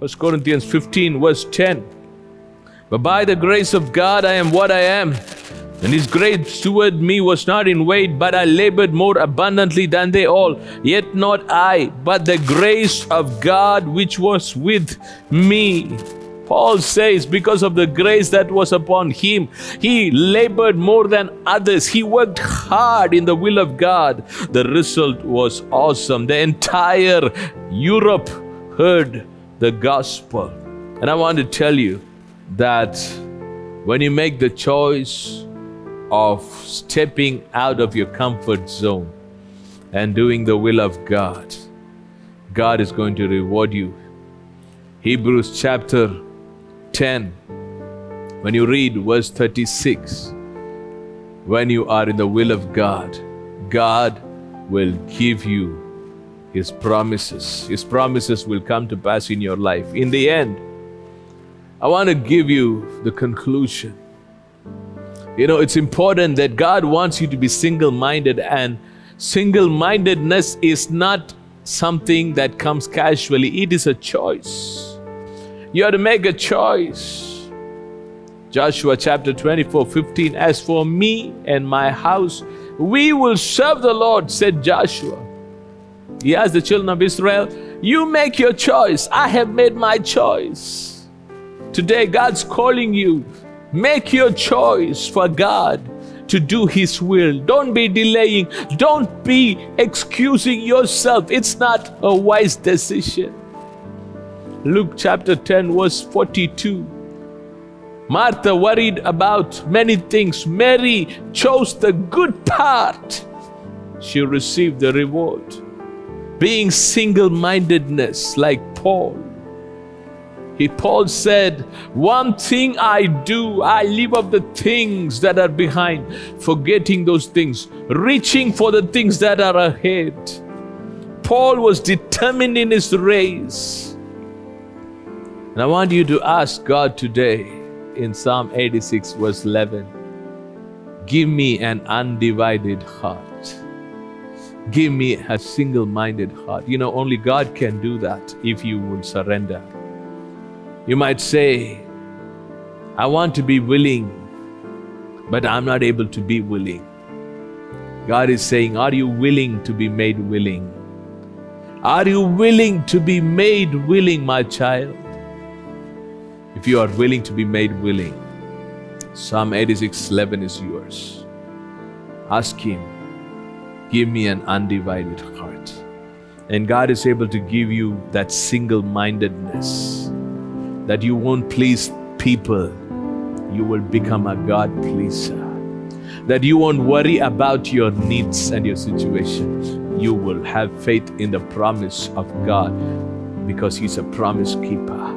1 Corinthians 15 verse 10. But by the grace of God I am what I am. And His grace toward me was not in vain, but I labored more abundantly than they all. Yet not I, but the grace of God which was with me. Paul says because of the grace that was upon him, he labored more than others. He worked hard in the will of God. The result was awesome. The entire Europe heard the gospel. And I want to tell you that when you make the choice of stepping out of your comfort zone and doing the will of God, God is going to reward you. Hebrews chapter 10, when you read verse 36, when you are in the will of God, God will give you His promises. His promises will come to pass in your life. In the end, I want to give you the conclusion. It's important that God wants you to be single-minded, and single-mindedness is not something that comes casually. It is a choice. You have to make a choice. Joshua chapter 24:15, as for me and my house, we will serve the Lord, said Joshua. He asked the children of Israel, you make your choice. I have made my choice. Today, God's calling you. Make your choice for God to do His will. Don't be delaying. Don't be excusing yourself. It's not a wise decision. Luke chapter 10 verse 42. Martha worried about many things. Mary chose the good part. She received the reward. Being single-mindedness like Paul. Paul said, one thing I do, I leave up the things that are behind, forgetting those things, reaching for the things that are ahead. Paul was determined in his race. And I want you to ask God today in Psalm 86 verse 11, give me an undivided heart. Give me a single-minded heart. Only God can do that if you will surrender. You might say, I want to be willing, but I'm not able to be willing. God is saying, are you willing to be made willing? Are you willing to be made willing, my child? If you are willing to be made willing, Psalm 86:11 is yours. Ask Him, give me an undivided heart. And God is able to give you that single-mindedness, that you won't please people, you will become a God pleaser. That you won't worry about your needs and your situation. You will have faith in the promise of God because He's a promise keeper.